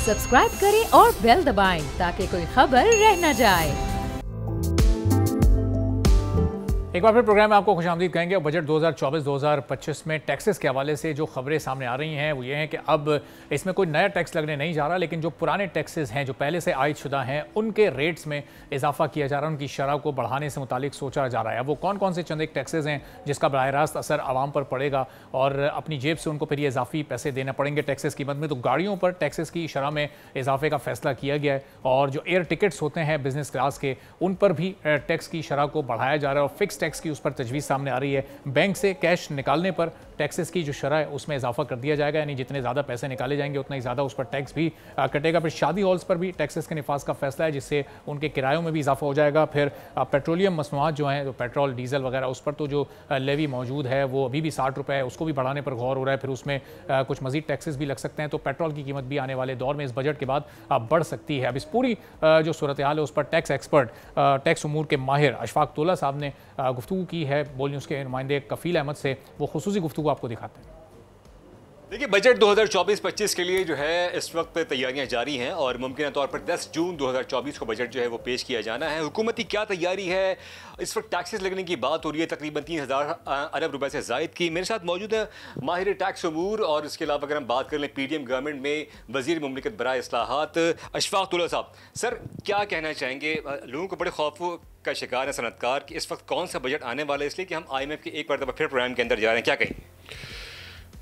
Subscribe करें और bell दबाएं ताकि कोई खबर रह न जाए। एक बार फिर प्रोग्राम में आपको खुशामदीद कहेंगे। और बजट 2024-2025 में टैक्सेस के हवाले से जो खबरें सामने आ रही हैं वो ये हैं कि अब इसमें कोई नया टैक्स लगने नहीं जा रहा, लेकिन जो पुराने टैक्सेस हैं जो पहले से आयद शुदा हैं उनके रेट्स में इजाफा किया जा रहा है, उनकी शरह को बढ़ाने से मुतालिक सोचा जा रहा है। अब वो कौन कौन से चंद एक टैक्सेस हैं जिसका बराह रास्त असर आवाम पर पड़ेगा और अपनी जेब से उनको फिर ये इजाफी पैसे देना पड़ेंगे टैक्सेस की कीमत में। तो गाड़ियों पर टैक्सेस की शरह में इजाफे का फैसला किया गया है और जो एयर टिकट्स होते हैं बिजनेस क्लास के उन पर भी टैक्स की शरह को बढ़ाया जा रहा है और फिक्स टैक्स की उस पर तजवीज़ सामने आ रही है। बैंक से कैश निकालने पर टैक्सेस की जो शरह है उसमें इजाफा कर दिया जाएगा, यानी जितने ज़्यादा पैसे निकाले जाएंगे उतना ही ज़्यादा उस पर टैक्स भी कटेगा। फिर शादी हॉल्स पर भी टैक्सेस के निफाज का फैसला है जिससे उनके किरायों में भी इजाफा हो जाएगा। फिर पेट्रोलियम मसनूआत जो हैं, तो पेट्रोल डीजल वगैरह, उस पर तो जो लेवी मौजूद है वो अभी भी 60 रुपये है, उसको भी बढ़ाने पर गौर हो रहा है। फिर उसमें कुछ मजीद टैक्सेस भी लग सकते हैं, तो पेट्रोल की कीमत भी आने वाले दौर में इस बजट के बाद बढ़ सकती है। अब इस पूरी जो सूरत हाल है उस पर टैक्स एक्सपर्ट, टैक्स उमूर के माहिर अशफाक तौला साहब ने गुफ्तगू की है बोल न्यूज़ के नुमाइंदे कफील अहमद से। वो खुसूसी गुफ्तगू आपको दिखाते हैं। देखिए, बजट 2024-25 के लिए जो है इस वक्त तैयारियां जारी हैं और मुमकिन तौर पर 10 जून 2024 को बजट जो है वो पेश किया जाना है। हुकूमती क्या तैयारी है, इस वक्त टैक्सेस लगने की बात हो रही है तकरीबन 3000 अरब रुपए से जायद की। मेरे साथ मौजूद है माहिर टैक्स उमूर और इसके अलावा अगर हम बात कर लें पीडीएम गवर्नमेंट में वजीर मुमलिकत बराए इस्लाहात अशफाक तौला साहब। सर, क्या कहना चाहेंगे? लोगों को बड़े खौफ का शिकार है सनतकार कि इस वक्त कौन सा बजट आने वाला है, इसलिए कि हम IMF के एक बार फिर प्रोग्राम के अंदर जा रहे हैं, क्या कहें?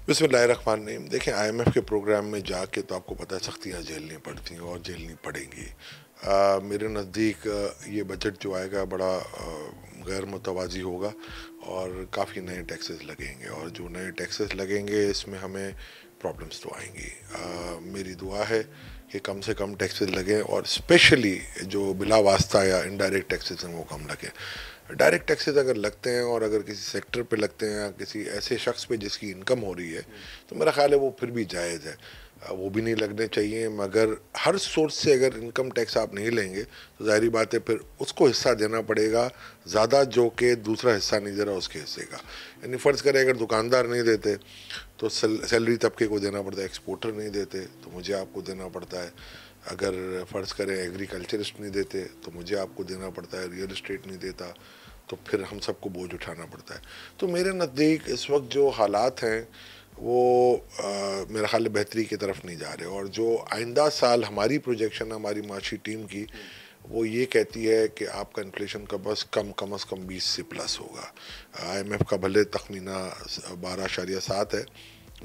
बिस्मिल्लाहिर्रहमानिर्रहीम। देखें, IMF के प्रोग्राम में जाके तो आपको पता है सख्तियाँ झेलनी पड़ती हैं और झेलनी पड़ेंगी। मेरे नज़दीक ये बजट जो आएगा बड़ा गैर मुतवाज़ी होगा और काफ़ी नए टैक्सेस लगेंगे और जो नए टैक्सेस लगेंगे इसमें हमें प्रॉब्लम्स तो आएंगी। मेरी दुआ है कि कम से कम टैक्सेस लगें और स्पेशली जो बिला वास्ता या इनडायरेक्ट टैक्सेस हैं वो कम लगें। डायरेक्ट टैक्सेस अगर लगते हैं और अगर किसी सेक्टर पे लगते हैं या किसी ऐसे शख्स पे जिसकी इनकम हो रही है तो मेरा ख्याल है वो फिर भी जायज़ है, वो भी नहीं लगने चाहिए। मगर हर सोर्स से अगर इनकम टैक्स आप नहीं लेंगे तो ज़ाहिरी बात है फिर उसको हिस्सा देना पड़ेगा ज़्यादा जो कि दूसरा हिस्सा नहीं दे रहा उसके हिस्से का। यानी फ़र्ज़ करें अगर दुकानदार नहीं देते तो सैलरी तबके को देना पड़ता है, एक्सपोर्टर नहीं देते तो मुझे आपको देना पड़ता है, अगर फ़र्ज़ करें एग्रीकल्चरिस्ट नहीं देते तो मुझे आपको देना पड़ता है, रियल इस्टेट नहीं देता तो फिर हम सबको बोझ उठाना पड़ता है। तो मेरे नज़दीक इस वक्त जो हालात हैं वो मेरा ख्याल बेहतरी की तरफ नहीं जा रहे और जो आइंदा साल हमारी प्रोजेक्शन हमारी माशी टीम की वो ये कहती है कि आपका इन्फ्लेशन का बस कम से कम 20 से प्लस होगा। IMF का भले तखमीना 12.7 है,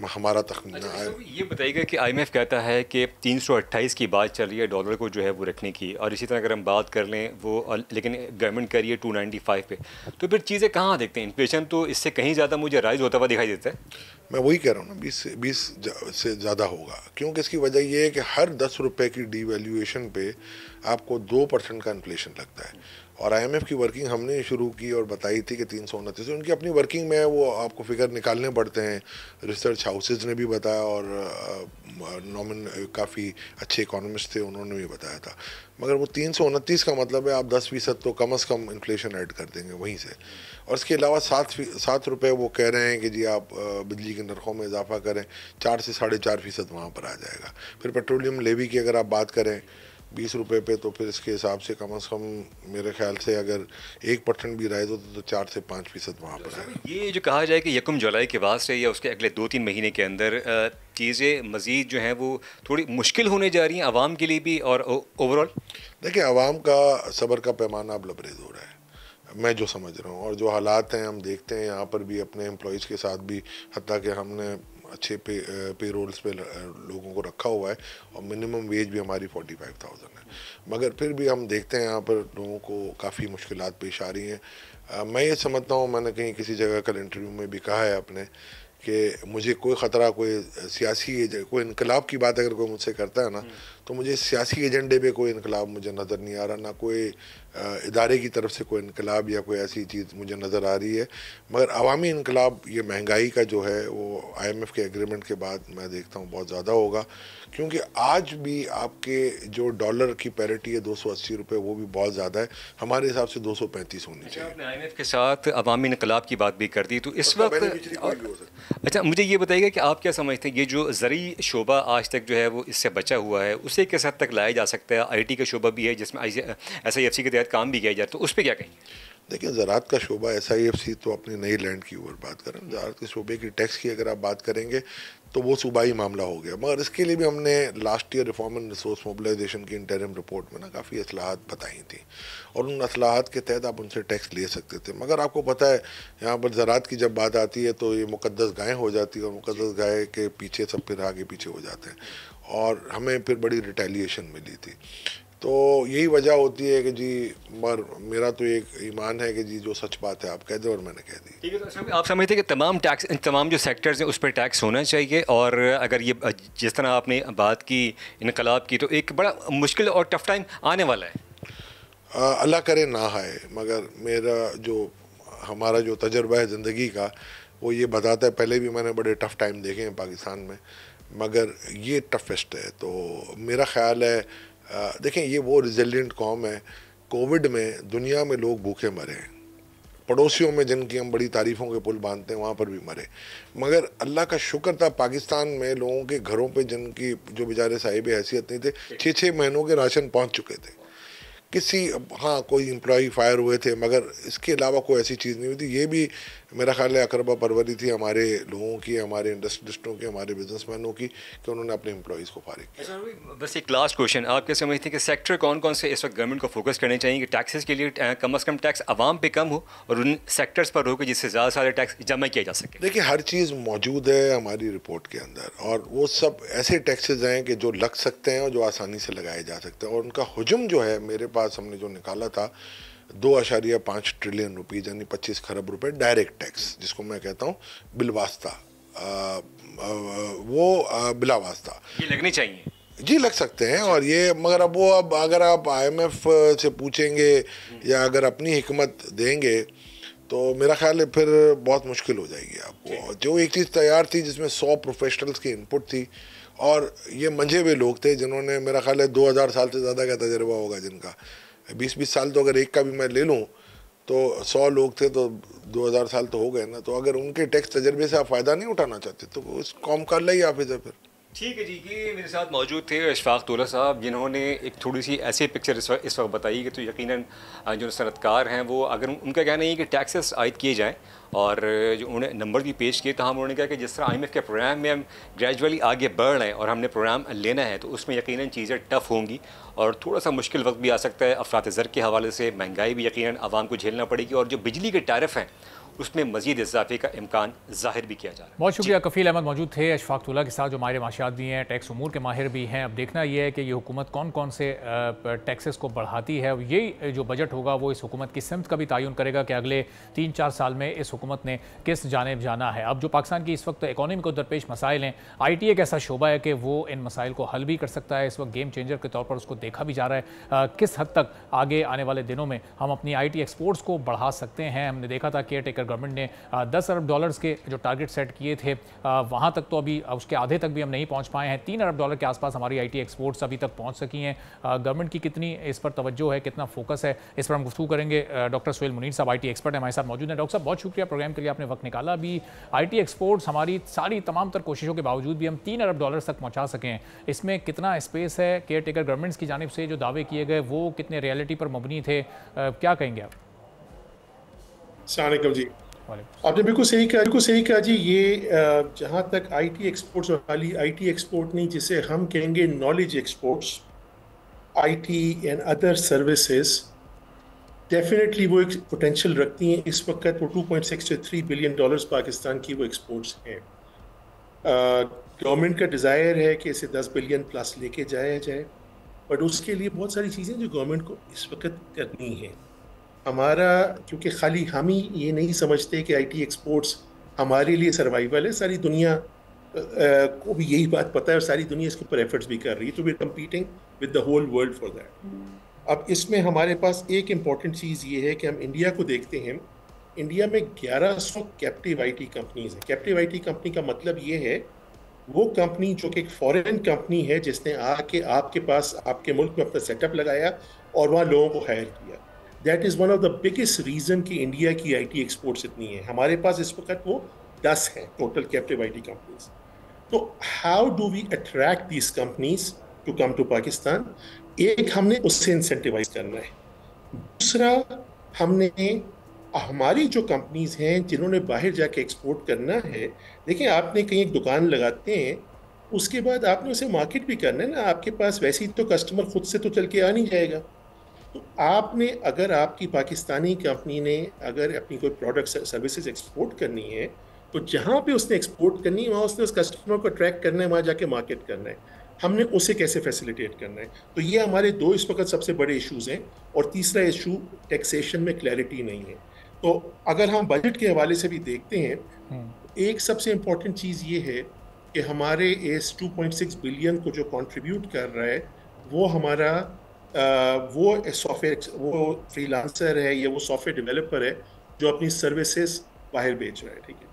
हमारा तखमीना है। ये बताइएगा कि IMF कहता है कि 328 की बात चल रही है डॉलर को जो है वो रखने की, और इसी तरह अगर हम बात कर लें वो लेकिन गवर्नमेंट कर रही है 295 पे, तो फिर चीज़ें कहाँ देखते हैं? इन्फ्लेशन तो इससे कहीं ज़्यादा मुझे राइज होता हुआ दिखाई देता है। मैं वही कह रहा हूँ ना, 20 से ज़्यादा होगा, क्योंकि इसकी वजह ये है कि हर 10 रुपये की डीवैल्यूएशन पे आपको 2% का इन्फ्लेशन लगता है। और IMF की वर्किंग हमने शुरू की और बताई थी कि 329, उनकी अपनी वर्किंग में है, वो आपको फिगर निकालने पड़ते हैं, रिसर्च हाउसेज ने भी बताया और नॉमिन काफ़ी अच्छे इकोनॉमिस्ट थे उन्होंने भी बताया था। मगर वो 329 का मतलब है आप 10% तो कम से कम इन्फ्लेशन ऐड कर देंगे वहीं से। और इसके अलावा 7 रुपये वो कह रहे हैं कि जी आप बिजली के नरखों में इजाफा करें, 4 से 4.5% वहाँ पर आ जाएगा। फिर पेट्रोलियम लेवी की अगर आप बात करें 20 रुपये पे, तो फिर इसके हिसाब से कम मेरे ख्याल से अगर 1% भी राइज होता तो 4 से 5% वहाँ पर है। ये जो कहा जाए कि 1 जुलाई के बाद से या उसके अगले 2-3 महीने के अंदर चीज़ें मज़ीद जो हैं वो थोड़ी मुश्किल होने जा रही हैं आवाम के लिए भी और ओवरऑल। देखिए, आवाम का सब्र का पैमाना अब लबरेज हो रहा है, मैं जो समझ रहा हूँ, और जो हालात हैं हम देखते हैं यहाँ पर भी अपने एम्प्लॉयज़ के साथ भी, हत्ता कि हमने अच्छे पे रोल्स पे लोगों को रखा हुआ है और मिनिमम वेज भी हमारी 45,000 है, मगर फिर भी हम देखते हैं यहाँ पर लोगों को काफ़ी मुश्किलात पेश आ रही हैं। मैं ये समझता हूँ, मैंने कहीं किसी जगह कल इंटरव्यू में भी कहा है अपने कि मुझे कोई ख़तरा कोई सियासी कोई इनकलाब की बात अगर कोई मुझसे करता है ना तो मुझे सियासी एजेंडे पे कोई इनकलाब मुझे नज़र नहीं आ रहा, ना कोई इदारे की तरफ से कोई इनकलाब या कोई ऐसी चीज़ मुझे नज़र आ रही है। मगर अवामी इनकलाब ये महंगाई का जो है वो IMF के एग्रीमेंट के बाद मैं देखता हूँ बहुत ज़्यादा होगा, क्योंकि आज भी आपके जो डॉलर की पैरिटी है 280 रुपये, वो भी बहुत ज़्यादा है, हमारे हिसाब से 235 होनी चाहिए। आपने IMF के साथ अवामी इनकलाब की बात भी कर दी, तो इस वक्त अच्छा, मुझे ये बताइएगा कि आप क्या समझते हैं, ये जो ज़रूरी शोबा आज तक जो है वो इससे बचा हुआ है, उसे किस हद तक लाया जा सकता है? आईटी का शोबा भी है जिसमें SIFC के तहत काम भी किया जाए, तो उस पर क्या कहेंगे? देखिए, ज़राअत का शोबा SIFC तो अपनी नई लैंड की ओर बात करें, ज़राअत के शोबे की टैक्स की अगर आप बात करेंगे तो वो सूबाई मामला हो गया। मगर इसके लिए भी हमने last year reform and resource mobilisation की इंटरिम रिपोर्ट में ना काफ़ी असलाहत बताई थी, और उन असलाहत के तहत आप उनसे टैक्स ले सकते थे। मगर आपको पता है, यहाँ पर ज़राअत की जब बात आती है तो ये मुकद्दस गायें हो जाती है, और मुकद्दस गाय के पीछे सब फिर आगे पीछे हो जाते हैं, और हमें फिर बड़ी रिटेलिएशन मिली थी। तो यही वजह होती है कि जी, मगर मेरा तो एक ईमान है कि जी जो सच बात है आप कह दें, और मैंने कह दी। ठीक है, तो आप समझते हैं कि तमाम जो सेक्टर्स हैं उस पर टैक्स होना चाहिए, और अगर ये जिस तरह आपने बात की इनकलाब की, तो एक बड़ा मुश्किल और टफ टाइम आने वाला है। अल्लाह करे ना आए, मगर हमारा जो तजर्बा है ज़िंदगी का वो ये बताता है, पहले भी मैंने बड़े टफ़ टाइम देखे हैं पाकिस्तान में, मगर ये टफेस्ट है। तो मेरा ख़्याल है, देखें, ये वो रिजिलियंट कौम है। कोविड में दुनिया में लोग भूखे मरे हैं, पड़ोसियों में जिनकी हम बड़ी तारीफ़ों के पुल बांधते हैं वहाँ पर भी मरे, मगर अल्लाह का शुक्र था पाकिस्तान में लोगों के घरों पे जिनकी जो बेचारे साहिब हैसियत नहीं थे, 6-6 महीनों के राशन पहुँच चुके थे। हाँ, कोई एम्प्लॉई फायर हुए थे, मगर इसके अलावा कोई ऐसी चीज़ नहीं हुई थी। ये भी मेरा ख्याल है अकरबा परवरी थी हमारे लोगों की, हमारे इंडस्ट्रियलिस्टों की, हमारे बिजनेसमैनों की, कि उन्होंने अपने एम्प्लॉइज़ को फारिग किया। बस एक लास्ट क्वेश्चन, आप क्या समझते हैं कि सेक्टर कौन कौन से इस वक्त गवर्नमेंट को फोकस करने चाहिए कि टैक्सेस के लिए कम अज़ कम टैक्स आवाम पे कम हो और उन सेक्टर्स पर हो कि जिससे ज़्यादा सारे टैक्स जमा किया जा सके? देखिए, हर चीज़ मौजूद है हमारी रिपोर्ट के अंदर, और वो सब ऐसे टैक्सेस हैं कि जो लग सकते हैं और जो आसानी से लगाए जा सकते हैं, और उनका हुजम जो है मेरे पास हमने जो निकाला था 2.5 ट्रिलियन रुपीज़, यानी 25 खरब रुपए डायरेक्ट टैक्स, जिसको मैं कहता हूँ बिलवास्ता, बिला वास्ता ये लगनी चाहिए। जी, लग सकते हैं। और ये मगर अब अगर आप IMF से पूछेंगे या अगर अपनी हिकमत देंगे तो मेरा ख्याल है फिर बहुत मुश्किल हो जाएगी आपको। जो एक चीज़ तैयार थी जिसमें 100 प्रोफेशनल्स की इनपुट थी, और ये मंझे हुए लोग थे जिन्होंने, मेरा ख्याल है 2000 साल से ज़्यादा का तजर्बा होगा जिनका, 20-20 साल तो अगर एक का भी मैं ले लूँ तो 100 लोग थे तो 2000 साल तो हो गए ना। तो अगर उनके टैक्स तजर्बे से आप फ़ायदा नहीं उठाना चाहते तो उस कौम का अल्लाह ही हाफिज़ है फिर। ठीक है जी, कि मेरे साथ मौजूद थे इशफाक तौला साहब, जिन्होंने एक थोड़ी सी ऐसी पिक्चर इस वक्त बताई कि तो यकीनन जो सनतकार हैं वो, अगर उनका कहना है कि टैक्सेस आयद किए जाएँ, और जो उन्होंने नंबर भी पेश किए, तो हम उन्होंने कहा कि जिस तरह IMF के प्रोग्राम में हम ग्रेजुअली आगे बढ़ रहे हैं और हमने प्रोग्राम लेना है, तो उसमें यकीनन चीज़ें टफ़ होंगी और थोड़ा सा मुश्किल वक्त भी आ सकता है। अफरात ज़र के हवाले से महंगाई भी यकीनन आवाम को झेलना पड़ेगी, और जो बिजली के टैरिफ हैं उसमें मजीद इजाफे का इम्कान जाहिर भी किया जा रहा है। बहुत शुक्रिया। कफील अहमद मौजूद थे इशफाक तौला के साथ, जो माहिर माशियात भी हैं, टैक्स उमूर के माहिर भी हैं। अब देखना यह है कि ये हुकूमत कौन कौन से टैक्सेस को बढ़ाती है। यही जो बजट होगा वो इस हुकूमत की सिमत का भी तयन करेगा कि अगले 3-4 साल में इस हुकूमत ने किस जानिब जाना है। अब जो पाकिस्तान की इस वक्त इकॉनमी को दरपेश मसाइल हैं, IT एक ऐसा शोबा है कि वो इन मसाइल को हल भी कर सकता है। इस वक्त गेम चेंजर के तौर पर उसको देखा भी जा रहा है। किस हद तक आगे आने वाले दिनों में हम अपनी IT एक्सपोर्ट्स को बढ़ा सकते हैं। हमने देखा था केयर टेकर गवर्नमेंट ने $10 अरब के जो टारगेट सेट किए थे, वहाँ तक तो अभी उसके आधे तक भी हम नहीं पहुँच पाए हैं। $3 अरब के आसपास हमारी IT एक्सपोर्ट्स अभी तक पहुँच सकी हैं। गवर्नमेंट की कितनी इस पर तवज्जो है, कितना फोकस है, इस पर हम गुफ्तगू करेंगे। डॉक्टर सुहेल मुनीर साहब IT एक्सपर्ट हैं, हमारे साथ मौजूद हैं। डॉक्टर साहब, बहुत शुक्रिया प्रोग्राम के लिए आपने वक्त निकाला। अभी IT एक्सपोर्ट्स हमारी सारी तमाम तर कोशिशों के बावजूद भी हम $3 अरब तक पहुँचा सकें, इसमें कितना स्पेस है? केयर टेकर गवर्नमेंट्स की जानिब से जो दावे किए गए वो कितने रियलिटी पर मबनी थे, क्या कहेंगे आप? अस्सलाम वालेकुम जी। आपने बिल्कुल सही कहा जी। ये जहाँ तक IT एक्सपोर्ट्स, और खाली IT एक्सपोर्ट नहीं, जिसे हम कहेंगे knowledge exports, IT and other services, definitely वो एक पोटेंशियल रखती हैं। इस वक्त वो $2.63 बिलियन पाकिस्तान की वो एक्सपोर्ट्स हैं। गवर्नमेंट का डिज़ायर है कि इसे 10 बिलियन प्लस लेके जाया जाए, बट उसके लिए बहुत सारी चीज़ें जो गवर्नमेंट को इस वक्त करनी है। हमारा, क्योंकि खाली हम ही ये नहीं समझते कि IT एक्सपोर्ट्स हमारे लिए सर्वाइवल है, सारी दुनिया को भी यही बात पता है और सारी दुनिया इसके ऊपर एफर्ट्स भी कर रही है। तो we are competing with the whole world for that. अब इसमें हमारे पास एक इम्पॉर्टेंट चीज़ ये है कि हम इंडिया को देखते हैं। इंडिया में 1100 कैप्टिव IT कंपनीज हैं। कैप्टिव IT कंपनी का मतलब ये है वो कंपनी जो कि एक फॉरेन कंपनी है, जिसने आके आपके पास, आपके मुल्क में अपना सेटअप लगाया और वहाँ लोगों को हायर किया। That is one of the biggest reason कि इंडिया की IT एक्सपोर्ट्स इतनी है। हमारे पास इस वक्त वो 10 हैं टोटल कैप्टिव आईटी कंपनीज। तो how do we attract these companies to come to Pakistan? एक, हमने उससे इंसेंटिवाइज करना है। दूसरा, हमने हमारी जो कंपनीज हैं जिन्होंने बाहर जाके एक्सपोर्ट करना है, देखिए आपने कहीं एक दुकान लगाते हैं, उसके बाद आपने उसे मार्केट भी करना है ना। आपके पास वैसे ही तो कस्टमर खुद से तो चल के आ नहीं जाएगा। तो आपने, अगर आपकी पाकिस्तानी कंपनी ने अगर अपनी कोई प्रोडक्ट सर्विसेज एक्सपोर्ट करनी है, तो जहाँ पे उसने एक्सपोर्ट करनी है वहाँ उसने उस कस्टमर को ट्रैक करना है, वहाँ जाके मार्केट करना है। हमने उसे कैसे फैसिलिटेट करना है। तो ये हमारे दो इस वक्त सबसे बड़े इश्यूज हैं। और तीसरा इशू, टैक्सेशन में क्लैरिटी नहीं है। तो अगर हम बजट के हवाले से भी देखते हैं, एक सबसे इम्पोर्टेंट चीज़ ये है कि हमारे इस 2.6 बिलियन को जो कंट्रीब्यूट कर रहा है वो हमारा वो सॉफ्टवेयर, वो फ्रीलांसर है या वो सॉफ्टवेयर डेवलपर है जो अपनी सर्विसेज बाहर बेच रहा है, ठीक है।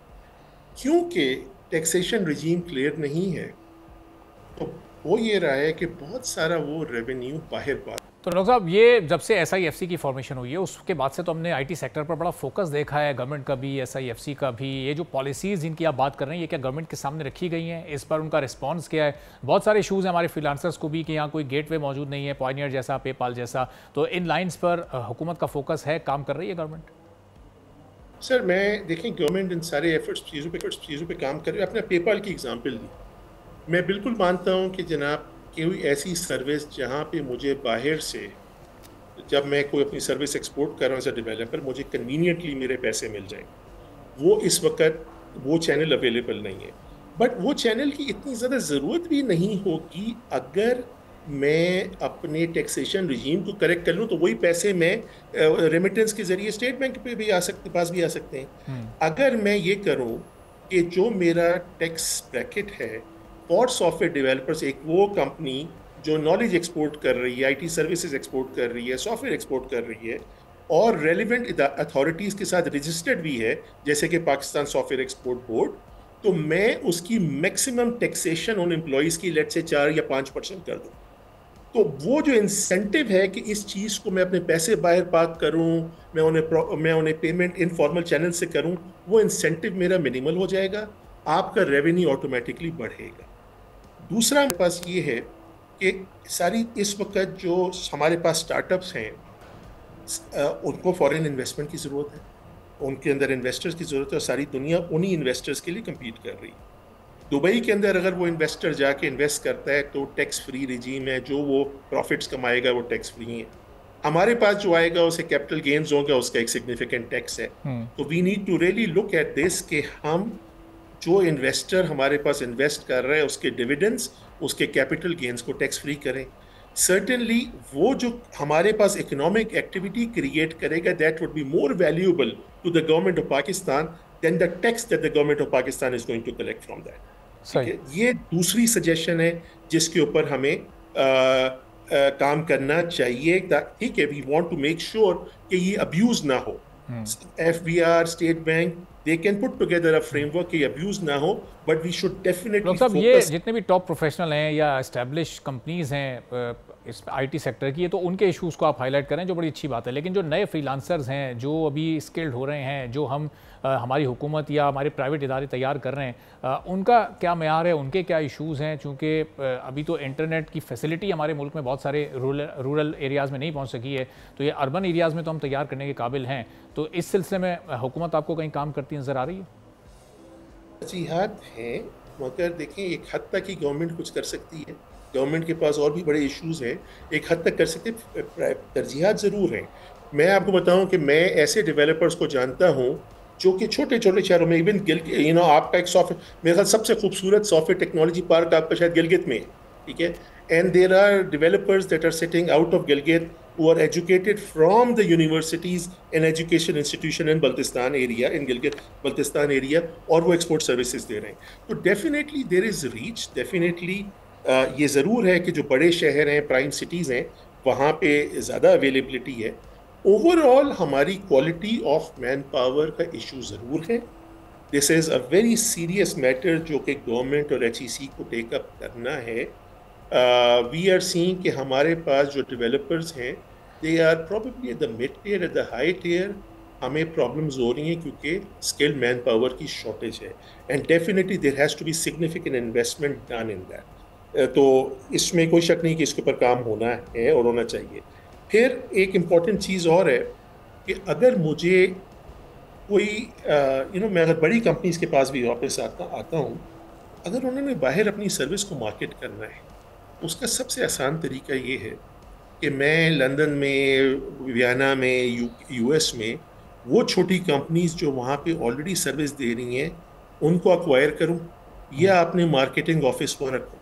क्योंकि टैक्सेशन रिजीम क्लियर नहीं है, तो वो ये रहा है कि बहुत सारा वो रेवेन्यू बाहर पा। तो डॉक्टर साहब, ये जब से SIFC की फॉर्मेशन हुई है उसके बाद से तो हमने IT सेक्टर पर बड़ा फोकस देखा है, गवर्नमेंट का भी, SIFC का भी। ये जो पॉलिसीज़ जिनकी आप बात कर रहे हैं, ये क्या गवर्नमेंट के सामने रखी गई हैं? इस पर उनका रिस्पांस क्या है? बहुत सारे इशूज़ हैं हमारे फ्रीलांसर्स को भी कि यहाँ कोई गेटवे मौजूद नहीं है, पॉइनियर जैसा, पेपाल जैसा। तो इन लाइन्स पर हुकूमत का फोकस है, काम कर रही है गवर्नमेंट? सर मैं देखें, गवर्नमेंट इन सारे एफर्ट्स चीज़ों पे काम कर रही है। आपने पेपाल की एग्जांपल दी, मैं बिल्कुल मानता हूँ कि जनाब कोई ऐसी सर्विस जहाँ पे मुझे बाहर से, जब मैं कोई अपनी सर्विस एक्सपोर्ट कर रहा हूँ एज अ डेवलपर, मुझे कन्वीनियंटली मेरे पैसे मिल जाएं, वो इस वक्त वो चैनल अवेलेबल नहीं है। बट वो चैनल की इतनी ज़्यादा ज़रूरत भी नहीं होगी अगर मैं अपने टैक्सेशन रिजीम को करेक्ट कर लूँ, तो वही पैसे मैं रेमिटेंस के ज़रिए स्टेट बैंक पे भी पास भी आ सकते हैं। अगर मैं ये करूँ कि जो मेरा टैक्स ब्रैकेट है फॉर सॉफ्टवेयर डेवलपर्स, एक वो कंपनी जो नॉलेज एक्सपोर्ट कर रही है, IT सर्विसेज एक्सपोर्ट कर रही है, सॉफ्टवेयर एक्सपोर्ट कर रही है और रेलिवेंट अथॉरिटीज़ के साथ रजिस्टर्ड भी है, जैसे कि पाकिस्तान सॉफ्टवेयर एक्सपोर्ट बोर्ड, तो मैं उसकी मैक्सिमम टैक्सेशन उन एम्प्लॉयज़ की लेट से 4 या 5% कर दूँ। तो वो जो इंसेंटिव है कि इस चीज़ को मैं अपने पैसे बाहर पार्क करूँ, मैं उन्हें पेमेंट इनफॉर्मल चैनल से करूँ, वो इंसेंटिव मेरा मिनिमल हो जाएगा, आपका रेवेन्यू ऑटोमेटिकली बढ़ेगा। दूसरा मेरे पास ये है कि सारी इस वक्त जो हमारे पास स्टार्टअप्स हैं, उनको फॉरेन इन्वेस्टमेंट की ज़रूरत है, उनके अंदर इन्वेस्टर्स की ज़रूरत है और सारी दुनिया उन्हीं इन्वेस्टर्स के लिए कम्पीट कर रही है। दुबई के अंदर अगर वो इन्वेस्टर जाके इन्वेस्ट करता है तो टैक्स फ्री रिजीम है, जो वो प्रॉफिट्स कमाएगा वो टैक्स फ्री है। हमारे पास जो आएगा उसे कैपिटल गेन्स होगा, उसका एक सिग्निफिकेंट टैक्स है। तो we need to really look at this कि हम जो इन्वेस्टर हमारे पास इन्वेस्ट कर रहा है उसके डिविडेंड्स, उसके कैपिटल गेन्स को टैक्स फ्री करें। सर्टेनली वो जो हमारे पास इकोनॉमिक एक्टिविटी क्रिएट करेगा, that would be more valuable to the government of Pakistan than the tax that the government of Pakistan is going to collect from that. ये दूसरी सजेशन है जिसके ऊपर हमें काम करना चाहिए। ठीक है, we want to make sure कि ये अब्यूज ना हो। FBR, state bank, they can put together a framework कि abuse ना हो, but we should definitely focus। ये जितने भी टॉप प्रोफेशनल हैं या एस्टेब्लिश कंपनीज हैं इस IT सेक्टर की, तो उनके इश्यूज को आप हाईलाइट करें, जो बड़ी अच्छी बात है। लेकिन जो नए फ्रीलांसर्स हैं, जो अभी स्किल्ड हो रहे हैं, जो हम हमारी हुकूमत या हमारे प्राइवेट इदारे तैयार कर रहे हैं, उनका क्या मेयार है, उनके क्या इशूज़ हैं? चूँकि अभी तो इंटरनेट की फैसिलिटी हमारे मुल्क में बहुत सारे रूरल एरियाज़ में नहीं पहुँच सकी है, तो ये अर्बन एरियाज़ में तो हम तैयार करने के काबिल हैं। तो इस सिलसिले में हुकूमत आपको कहीं काम करती नज़र आ रही है? तरजीहात हैं, मगर देखें एक हद तक ही गवर्नमेंट कुछ कर सकती है। गवर्नमेंट के पास और भी बड़े इश्यूज़ हैं, एक हद तक कर सकते, तरजीहात ज़रूर हैं। मैं आपको बताऊं कि मैं ऐसे डेवलपर्स को जानता हूं जो कि छोटे छोटे शहरों में, इवन आपका एक सॉफ्टवेयर, मेरे ख्याल सबसे खूबसूरत सॉफ्टवेयर टेक्नोलॉजी पार्क आपका शायद गिलगित में, ठीक है। And there are developers that are sitting out of Gilgit who are educated from the universities and education institution in Baltistan area, in Gilgit-Baltistan area, और वो export services दे रहे हैं। तो definitely there is reach, definitely ये ज़रूर है कि जो बड़े शहर हैं, प्राइम सिटीज़ हैं, वहाँ पे ज़्यादा अवेलेबिलिटी है। ओवरऑल हमारी क्वालिटी ऑफ मैन पावर का इशू ज़रूर है। This is a very serious matter जो कि गवर्नमेंट और HEC को टेकअप करना है। वी आर सीइंग कि हमारे पास जो डेवलपर्स हैं, they are probably at the mid tier, at the high tier, हमें प्रॉब्लम्स हो रही हैं क्योंकि स्किल्ड मैन पावर की शॉर्टेज है, and definitely there has to be significant investment done in that. तो इसमें कोई शक नहीं कि इसके ऊपर काम होना है और होना चाहिए। फिर एक इम्पॉर्टेंट चीज़ और है कि अगर मुझे कोई मैं अगर बड़ी कंपनीज के पास भी वापस आता हूँ, अगर उन्होंने बाहर अपनी सर्विस को मार्केट करना है, उसका सबसे आसान तरीका ये है कि मैं लंदन में, वियना में, यूएस में वो छोटी कंपनीज जो वहाँ पे ऑलरेडी सर्विस दे रही हैं उनको अक्वायर करूँ या अपने मार्केटिंग ऑफिस को रखूँ,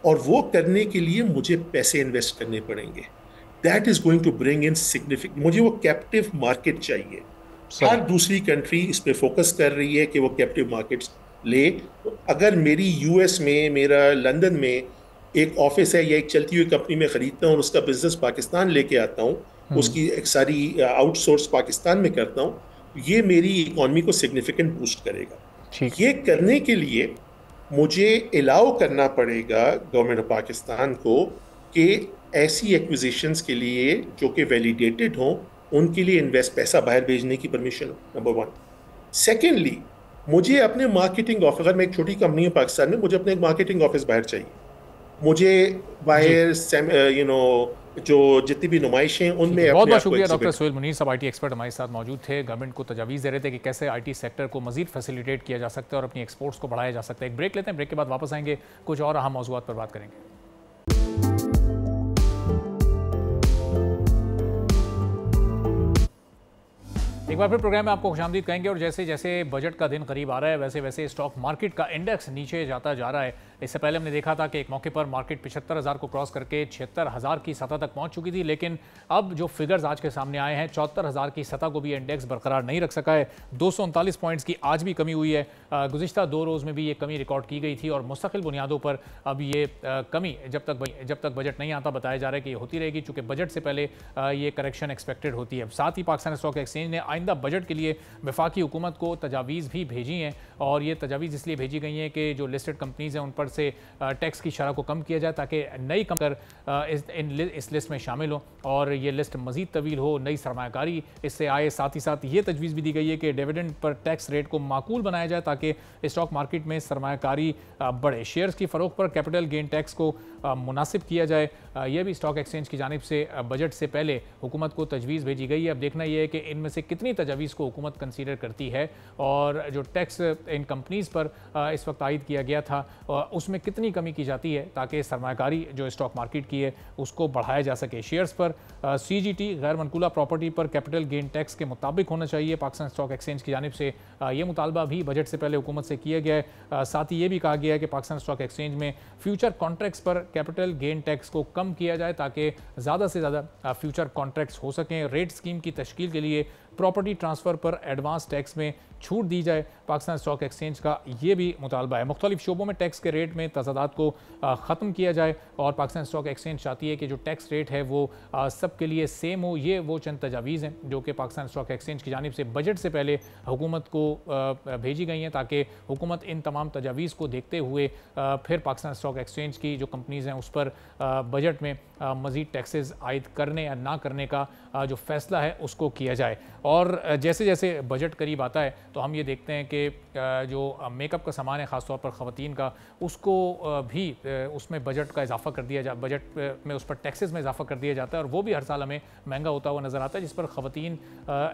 और वो करने के लिए मुझे पैसे इन्वेस्ट करने पड़ेंगे। That is going to bring in significant, मुझे वो कैप्टिव मार्केट चाहिए। हर दूसरी कंट्री इस पे फोकस कर रही है कि वो कैप्टिव मार्केट्स ले। अगर मेरी यूएस में, मेरा लंदन में एक ऑफिस है या एक चलती हुई कंपनी में खरीदता हूँ और उसका बिजनेस पाकिस्तान लेके आता हूँ, उसकी एक सारी आउटसोर्स पाकिस्तान में करता हूँ, ये मेरी इकॉनमी को सिग्निफिकेंट बूस्ट करेगा। ये करने के लिए मुझे अलाउ करना पड़ेगा गवर्नमेंट ऑफ पाकिस्तान को कि ऐसी एक्विजिशंस के लिए जो कि वैलिडेटेड हों, उनके लिए पैसा बाहर भेजने की परमिशन हो, नंबर 1। सेकेंडली, मुझे अपने मार्केटिंग ऑफिस, अगर मैं एक छोटी कंपनी हूँ पाकिस्तान में, मुझे अपने एक मार्केटिंग ऑफिस बाहर चाहिए। मुझे बाहर जो जितनी भी नुमाइशें उनमें बहुत बहुत शुक्रिया डॉक्टर सोहेल मुनीर साहब, IT एक्सपर्ट हमारे साथ मौजूद थे। गवर्नमेंट को तजावीज़ दे रहे थे कि कैसे IT सेक्टर को मजीद फैसिलिटेट किया जा सकता है और अपनी एक्सपोर्ट्स को बढ़ाया जा सकता है। एक ब्रेक लेते हैं, ब्रेक के बाद वापस आएंगे, कुछ और अहम मौज़ूआत पर बात करेंगे। एक बार फिर प्रोग्राम में आपको खुशामदीद कहेंगे। और जैसे जैसे बजट का दिन करीब आ रहा है, वैसे वैसे स्टॉक मार्केट का इंडेक्स नीचे जाता जा रहा है। इससे पहले हमने देखा था कि एक मौके पर मार्केट 75,000 को क्रॉस करके 76,000 की सतह तक पहुंच चुकी थी, लेकिन अब जो फिगर्स आज के सामने आए हैं, 74,000 की सतह को भी इंडेक्स बरकरार नहीं रख सका है। 239 पॉइंट्स की आज भी कमी हुई है। गुज़िश्ता 2 रोज़ में भी ये कमी रिकॉर्ड की गई थी और मुस्तकिल बुनियादों पर अब ये कमी जब तक बजट नहीं आता बताया जा रहा है कि ये होती रहेगी, चूँकि बजट से पहले ये करेक्शन एक्सपेक्टेड होती है। साथ ही पाकिस्तान स्टॉक एक्सचेंज ने आइंदा बजट के लिए वफाकी हुकूमत को तजावीज़ भी भेजी हैं, और ये तजावीज़ इसलिए भेजी गई हैं कि जो लिस्टेड कंपनीज़ हैं उन पर से टैक्स की शरह को कम किया जाए ताकि नई कंपनी इस लिस्ट में शामिल हो और ये लिस्ट मज़ीद तवील हो, नई सरमायाकारी इससे आए। साथ ही साथ ये तजवीज़ भी दी गई है कि डिविडेंड पर टैक्स रेट को माकूल बनाया जाए ताकि स्टॉक मार्केट में सरमायाकारी बढ़े। शेयर्स की फ़रोख्त पर कैपिटल गेन टैक्स को मुनासिब किया जाए। यह भी स्टॉक एक्सचेंज की जानिब से बजट से पहले हुकूमत को तजवीज़ भेजी गई है। अब देखना यह है कि इनमें से कितनी तजावीज़ को हुकूमत कंसीडर करती है और जो टैक्स इन कंपनीज़ पर इस वक्त आयद किया गया था उसमें कितनी कमी की जाती है ताकि सरमायाकारी जो स्टॉक मार्केट की है उसको बढ़ाया जा सके। शेयर्स पर CGT गैर मनकूला प्रॉपर्टी पर कैपिटल गेन टैक्स के मुताबिक होना चाहिए। पाकिस्तान स्टॉक एक्सचेंज की जानिब से ये मुतालबा भी बजट से पहले हुकूमत से किया गया है। साथ ही ये भी कहा गया है कि पाकिस्तान स्टॉक एक्सचेंज में फ्यूचर कॉन्ट्रैक्ट्स पर कैपिटल गेन टैक्स को कम किया जाए ताकि ज़्यादा से ज़्यादा फ्यूचर कॉन्ट्रैक्ट्स हो सकें। रेट स्कीम की तश्कील के लिए प्रॉपर्टी ट्रांसफ़र पर एडवांस टैक्स में छूट दी जाए। पाकिस्तान स्टॉक एक्सचेंज का ये भी मुतालबा है। मुख्तलिफ शोबों में टैक्स के रेट में तजादात को ख़त्म किया जाए और पाकिस्तान स्टॉक एक्सचेंज चाहती है कि जो टैक्स रेट है वो सब के लिए सेम हो। ये वो चंद तजावीज़ हैं जो कि पाकिस्तान स्टॉक एक्सचेंज की जानिब से बजट से पहले हुकूमत को भेजी गई हैं ताकि हुकूमत इन तमाम तजावीज़ को देखते हुए फिर पाकिस्तान स्टॉक एक्सचेंज की जो कंपनीज़ हैं उस पर बजट में मज़ीद टैक्सेस आयद करने या ना करने का जो फ़ैसला है उसको किया जाए। और जैसे जैसे बजट करीब आता है तो हम ये देखते हैं कि जो मेकअप का सामान है ख़ासतौर पर ख़वातीन का, उसको भी उसमें बजट का इजाफा कर दिया बजट में उस पर टैक्सेस में इजाफा कर दिया जाता है और वो भी हर साल हमें महंगा होता हुआ नज़र आता है, जिस पर ख़वातीन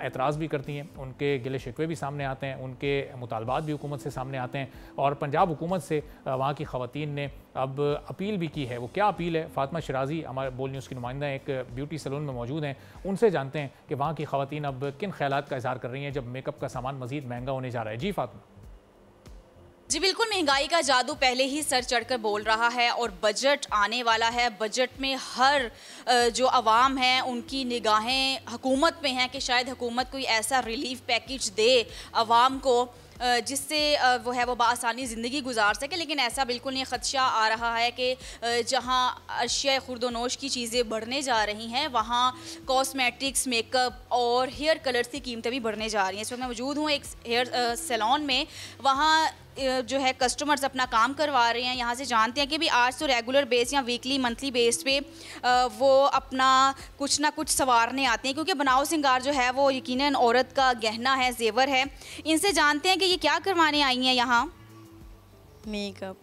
एतराज़ भी करती हैं, उनके गिले शिकवे भी सामने आते हैं, उनके मुतालबात भी हुकूमत से सामने आते हैं। और पंजाब हुकूमत से वहाँ की ख़वातीन ने अब अपील भी की है। वो क्या अपील है, फातिमा शिराजी हमारे बोल न्यूज़ की नुमाइंदा एक ब्यूटी सैलून में मौजूद हैं, उनसे जानते हैं कि वहाँ की ख़वातीन अब किन ख़यालात का इज़हार कर रही हैं जब मेकअप का सामान मज़ीद महंगा होने जा रहा है। जी फातिमा। जी बिल्कुल, महंगाई का जादू पहले ही सर चढ़कर बोल रहा है और बजट आने वाला है। बजट में हर जो अवाम है उनकी निगाहें हुकूमत में हैं कि शायद हुकूमत कोई ऐसा रिलीफ पैकेज दे अवाम को जिससे वो है वो बआसानी ज़िंदगी गुजार सके। लेकिन ऐसा बिल्कुल नहीं, ख़दशा आ रहा है कि जहाँ अशिया खुर्दोनोश की चीज़ें बढ़ने जा रही हैं वहाँ कॉस्मेटिक्स, मेकअप और हेयर कलर्स की कीमतें भी बढ़ने जा रही हैं। इस वक्त मैं मौजूद हूँ एक हेयर सैलून में, वहाँ जो है कस्टमर्स अपना काम करवा रहे हैं। यहाँ से जानते हैं कि भी आज तो रेगुलर बेस या वीकली मंथली बेस पे वो अपना कुछ ना कुछ संवारने आते हैं, क्योंकि बनाव सिंगार जो है वो यकीनन औरत का गहना है, जेवर है। इनसे जानते हैं कि ये क्या करवाने आई हैं यहाँ। मेकअप।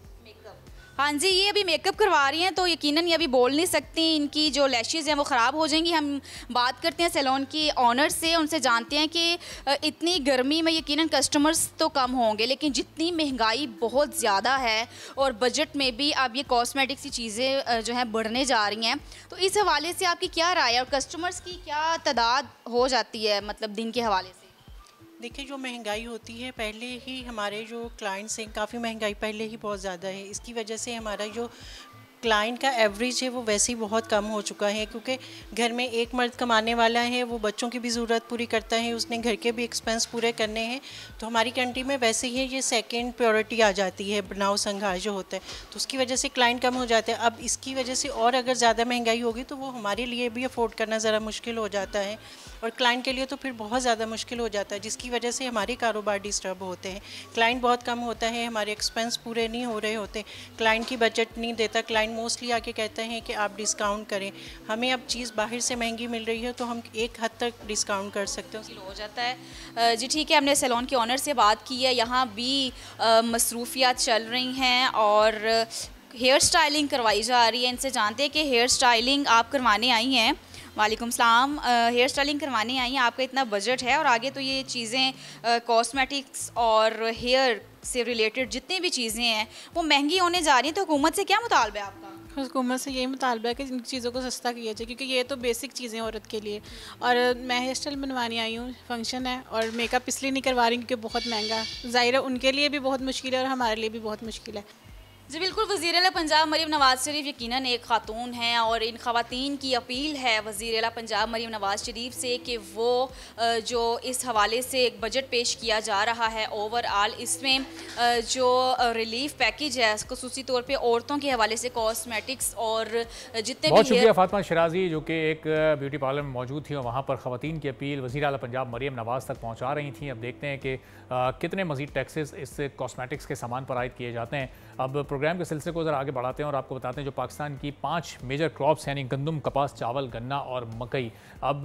हाँ जी, ये अभी मेकअप करवा रही हैं, तो यकीनन ये अभी बोल नहीं सकती, इनकी जो लैशेज़ हैं वो ख़राब हो जाएंगी। हम बात करते हैं सैलून की ऑनर से, उनसे जानते हैं कि इतनी गर्मी में यकीनन कस्टमर्स तो कम होंगे, लेकिन जितनी महंगाई बहुत ज़्यादा है और बजट में भी अब ये कॉस्मेटिक्स की चीज़ें जो हैं बढ़ने जा रही हैं, तो इस हवाले से आपकी क्या राय है और कस्टमर्स की क्या तादाद हो जाती है मतलब दिन के हवाले से? देखिए, जो महंगाई होती है, पहले ही हमारे जो क्लाइंट्स हैं काफ़ी महंगाई पहले ही बहुत ज़्यादा है। इसकी वजह से हमारा जो क्लाइंट का एवरेज है वो वैसे ही बहुत कम हो चुका है, क्योंकि घर में एक मर्द कमाने वाला है, वो बच्चों की भी ज़रूरत पूरी करता है, उसने घर के भी एक्सपेंस पूरे करने हैं। तो हमारी कंट्री में वैसे ही ये सेकंड प्रायोरिटी आ जाती है बनाव संघार जो होता है, तो उसकी वजह से क्लाइंट कम हो जाते हैं। अब इसकी वजह से और अगर ज़्यादा महंगाई होगी तो वो हमारे लिए भी अफोर्ड करना ज़रा मुश्किल हो जाता है, और क्लाइंट के लिए तो फिर बहुत ज़्यादा मुश्किल हो जाता है, जिसकी वजह से हमारे कारोबार डिस्टर्ब होते हैं। क्लाइंट बहुत कम होता है, हमारे एक्सपेंस पूरे नहीं हो रहे होते, क्लाइंट की बजट नहीं देता। क्लाइंट मोस्टली आके कहते हैं कि आप डिस्काउंट करें। हमें अब चीज़ बाहर से महंगी मिल रही है तो हम एक हद तक डिस्काउंट कर सकते हैं, हो जाता है। जी ठीक है, हमने सैलून के ऑनर से बात की है, यहाँ भी मसरूफियात चल रही हैं और हेयर स्टाइलिंग करवाई जा रही है। इनसे जानते हैं कि हेयर स्टाइलिंग आप करवाने आई हैं। वालेकुम सलाम, हेयर स्टाइलिंग करवाने आई हैं, आपका इतना बजट है और आगे तो ये चीज़ें कॉस्मेटिक्स और हेयर से रिलेटेड जितनी भी चीज़ें हैं वो महंगी होने जा रही हैं, तो हुकूमत से क्या मुतालबा है आपका? हुकूमत से यही मुतालबा है कि इन चीज़ों को सस्ता किया जाए, क्योंकि ये तो बेसिक चीज़ें औरत के लिए। और मैं हेयर स्टाइल बनवाने आई हूँ, फंक्शन है, और मेकअप इसलिए नहीं करवा रही क्योंकि बहुत महंगा, ज़ाहिर है उनके लिए भी बहुत मुश्किल है और हमारे लिए भी बहुत मुश्किल है। जी बिल्कुल, वज़ीर आला पंजाब मरीम नवाज़ शरीफ यकीनन एक ख़ातून हैं और इन ख़वातीन की अपील है वज़ीर आला पंजाब मरीम नवाज़ शरीफ से कि वो जो इस हवाले से एक बजट पेश किया जा रहा है ओवरऑल, इसमें जो रिलीफ पैकेज है ख़ुसूसी तौर पे औरतों के हवाले से कॉस्मेटिक्स और जितने बहुत भी शुक्रिया फातिमा शिराजी जो कि एक ब्यूटी पार्लर में मौजूद थी और वहाँ पर ख़वातीन की अपील वज़ीर आला पंजाब मरीम नवाज़ तक पहुँचा रही थी। अब देखते हैं कि कितने मज़ीद टैक्सेस इस कॉस्मेटिक्स के सामान पर आयद किए जाते हैं। अब प्रोग्राम के सिलसिले को ज़रा आगे बढ़ाते हैं और आपको बताते हैं जो पाकिस्तान की 5 मेजर क्रॉप्स यानी गंदम, कपास, चावल, गन्ना और मकई, अब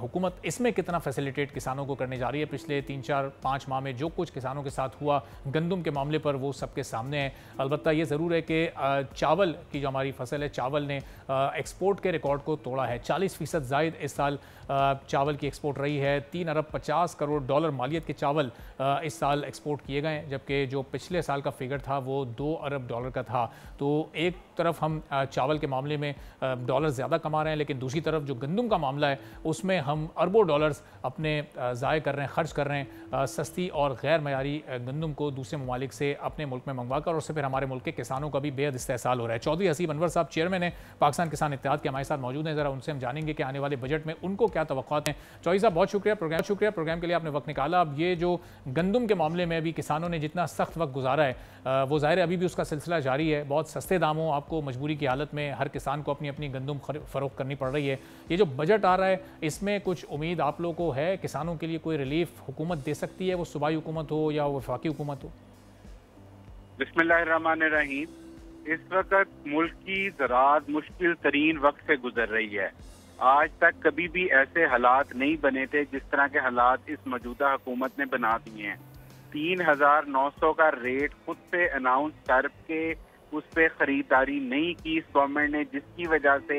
हुकूमत इसमें कितना फैसिलिटेट किसानों को करने जा रही है। पिछले 3-4-5 माह में जो कुछ किसानों के साथ हुआ गंदम के मामले पर वो सबके सामने है। अलबत्ता ये ज़रूर है कि चावल की जो हमारी फसल है, चावल ने एक्सपोर्ट के रिकॉर्ड को तोड़ा है। 40% ज़ायद इस साल चावल की एक्सपोर्ट रही है। 3 अरब 50 करोड़ डॉलर मालियत के चावल इस साल एक्सपोर्ट किए गए, जबकि जो पिछले साल का फिगर था वो 2 अरब डॉलर का था। तो एक तरफ हम चावल के मामले में डॉलर ज़्यादा कमा रहे हैं, लेकिन दूसरी तरफ जो गंदम का मामला है उसमें हम अरबों डॉलर्स अपने ज़ाय कर रहे हैं, खर्च कर रहे हैं सस्ती और गैर मयारी गंदम को दूसरे ममालिक से अपने मुल्क में मंगवा कर, और उससे फिर हमारे मुल्क के किसानों का भी बेहद इस्तेहसाल हो रहा है। चौधरी हसीब अनवर साहब चेयरमैन है पाकिस्तान किसान इत्तेहाद के, हमारे साथ मौजूद हैं। ज़रा उनसे हम जानेंगे कि आने वाले बजट में उनको क्या तवक्कुआत हैं। चौधरी साहब बहुत शुक्रिया प्रोग्राम के लिए आपने वक्त निकाला। अब ये जो गंदम के मामले में अभी किसानों ने जितना सख्त वक्त गुजारा है वो ज़ाहिर है अभी भी उसका सिलसिला जारी है। बहुत सस्ते दामों आपको मजबूरी की हालत में हर किसान को अपनी अपनी गंदम फ़रोख्त करनी पड़ रही है। ये जो बजट आ रहा है इसमें कुछ उम्मीद आप लोगों को है किसानों के लिए? कोई रिलीफ हुकूमत दे सकती है, वो सूबाई हुकूमत हो या वफाकी हुकूमत हो? बिस्मिल्लाहिर्रहमानिर्रहीम। इस वक्त मुल्क की ज़राअत मुश्किल तरीन वक्त से गुजर रही है। आज तक कभी भी ऐसे हालात नहीं बने थे जिस तरह के हालात इस मौजूदा हुकूमत ने बना दिए हैं। 3,900 का रेट खुद से अनाउंस करके उस पर खरीदारी नहीं की इस गवर्नमेंट ने, जिसकी वजह से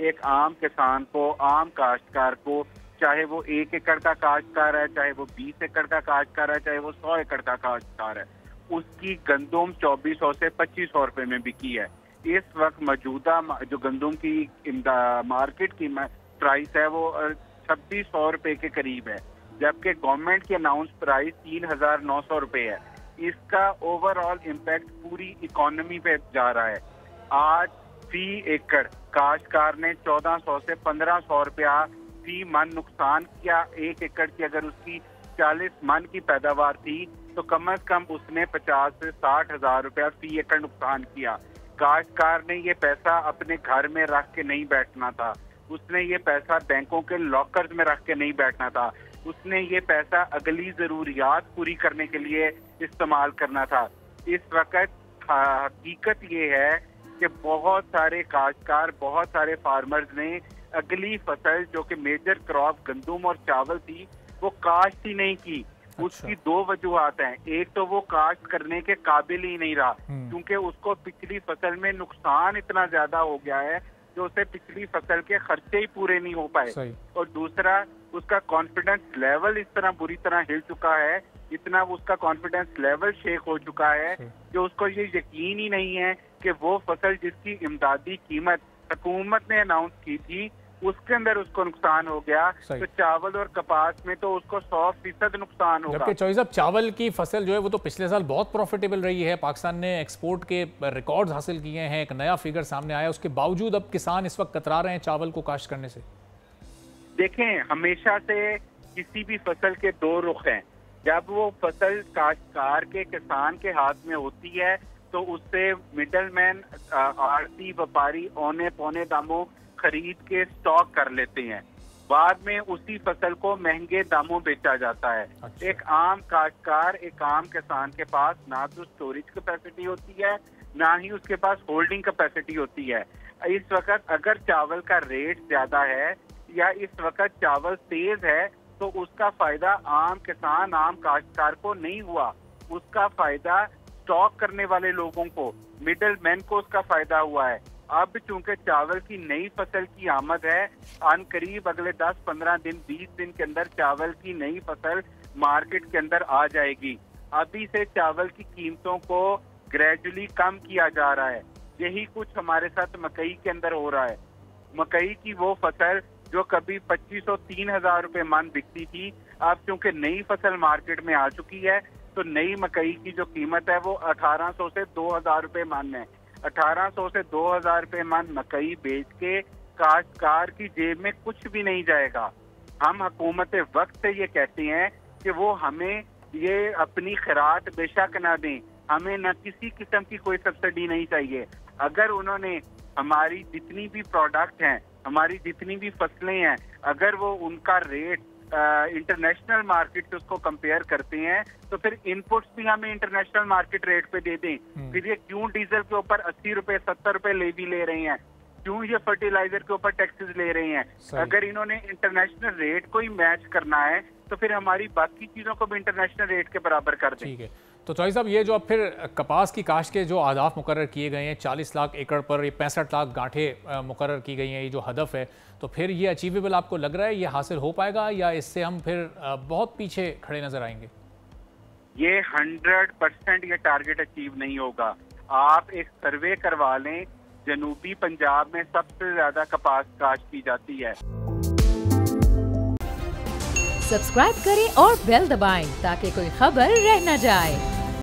एक आम किसान को, आम काश्तकार को, चाहे वो 1 एकड़ का काश्तकार है, चाहे वो 20 एकड़ का काश्तकार है, चाहे वो 100 एकड़ का काश्तकार है, उसकी गंदम 2400 से 2500 रुपए में बिकी है। इस वक्त मौजूदा जो गंदम की मार्केट की प्राइस है वो 2600 रुपए के करीब है, जबकि गवर्नमेंट की अनाउंस प्राइस 3,900 रुपए है। इसका ओवरऑल इम्पैक्ट पूरी इकोनॉमी पे जा रहा है। आज फी एकड़ काश्तकार ने 1400 से 1500 रुपया फी मन नुकसान किया। 1 एकड़ की अगर उसकी 40 मन की पैदावार थी तो कम से कम उसने 50 से 60 हजार रुपया फी एकड़ नुकसान किया। काश्तकार ने ये पैसा अपने घर में रख के नहीं बैठना था, उसने ये पैसा बैंकों के लॉकर्स में रख के नहीं बैठना था, उसने ये पैसा अगली जरूरियात पूरी करने के लिए इस्तेमाल करना था। इस वक्त हकीकत ये है कि बहुत सारे काश्तकार, बहुत सारे फार्मर्स ने अगली फसल जो कि मेजर क्रॉप गंदम और चावल थी वो काश्त ही नहीं की। उसकी दो वजूहत हैं। एक तो वो काश्त करने के काबिल ही नहीं रहा क्योंकि उसको पिछली फसल में नुकसान इतना ज्यादा हो गया है जो उसे पिछली फसल के खर्चे ही पूरे नहीं हो पाए। और दूसरा, उसका कॉन्फिडेंस लेवल इस तरह बुरी तरह हिल चुका है, इतना उसका कॉन्फिडेंस लेवल शेक हो चुका है कि उसको ये यकीन ही नहीं है कि वो फसल जिसकी इमदादी कीमत हुकूमत ने अनाउंस की थी उसके अंदर उसको नुकसान हो गया। तो चावल और कपास में तो उसको 100% नुकसान होगा। जबकि चौधरी साहब, चावल की फसल जो है वो तो पिछले साल बहुत प्रॉफिटेबल रही है। पाकिस्तान ने एक्सपोर्ट के रिकॉर्ड्स हासिल किए हैं, एक नया फिगर सामने आया। उसके बावजूद अब किसान इस वक्त कतरा रहे हैं चावल को काश्त करने से। देखें, हमेशा से किसी भी फसल के दो रुख हैं। जब वो फसल काश्तकार के, किसान के हाथ में होती है तो उससे मिडलमैन, आड़ती, व्यापारी औने पौने दामों खरीद के स्टॉक कर लेते हैं। बाद में उसी फसल को महंगे दामों बेचा जाता है। एक आम काश्तकार, एक आम किसान के पास ना तो स्टोरेज कैपेसिटी होती है, ना ही उसके पास होल्डिंग कैपेसिटी होती है। इस वक्त अगर चावल का रेट ज्यादा है या इस वक्त चावल तेज है तो उसका फायदा आम किसान, आम काश्तकार को नहीं हुआ। उसका फायदा स्टॉक करने वाले लोगों को, मिडल मैन को उसका फायदा हुआ है। अब चूंकि चावल की नई फसल की आमद है, अन करीब अगले 10-15 दिन, 20 दिन के अंदर चावल की नई फसल मार्केट के अंदर आ जाएगी। अभी से चावल की कीमतों को ग्रेजुअली कम किया जा रहा है। यही कुछ हमारे साथ मकई के अंदर हो रहा है। मकई की वो फसल जो कभी 2500-3000 रुपए मन बिकती थी, अब चूंकि नई फसल मार्केट में आ चुकी है तो नई मकई की जो कीमत है वो 1800 से 2000 रुपए मन है। 1800 से 2000 रुपए मन मकई बेच के काश्तकार की जेब में कुछ भी नहीं जाएगा। हम हुकूमत वक्त से ये कहते हैं कि वो हमें ये अपनी खैरात बेशक ना दें, हमें न किसी किस्म की कोई सब्सिडी नहीं चाहिए। अगर उन्होंने हमारी जितनी भी प्रोडक्ट हैं, हमारी जितनी भी फसलें हैं, अगर वो उनका रेट इंटरनेशनल मार्केट से उसको कंपेयर करते हैं तो फिर इनपुट्स भी हमें इंटरनेशनल मार्केट रेट पे दे दें। फिर ये क्यों डीजल के ऊपर 80 रुपए 70 रुपए ले रहे हैं, क्यों ये फर्टिलाइजर के ऊपर टैक्सेस ले रहे हैं? अगर इन्होंने इंटरनेशनल रेट को ही मैच करना है तो फिर हमारी बाकी चीजों को भी इंटरनेशनल रेट के बराबर कर दें। ठीक है, तो चौधरी साहब, ये जो अब फिर कपास की काश्त के जो आदाफ मुकर्रर किए गए हैं, 40 लाख एकड़ पर ये 65 लाख गांठें मुकर्रर की गई हैं, ये जो हदफ है, तो फिर ये अचीवेबल आपको लग रहा है, ये हासिल हो पाएगा या इससे हम फिर बहुत पीछे खड़े नजर आएंगे? ये 100% ये टारगेट अचीव नहीं होगा। आप एक सर्वे करवा लें, जनूबी पंजाब में सबसे ज्यादा कपास काश्त की जाती है। सब्सक्राइब करें और बेल दबाएं ताकि कोई खबर रह न जाए।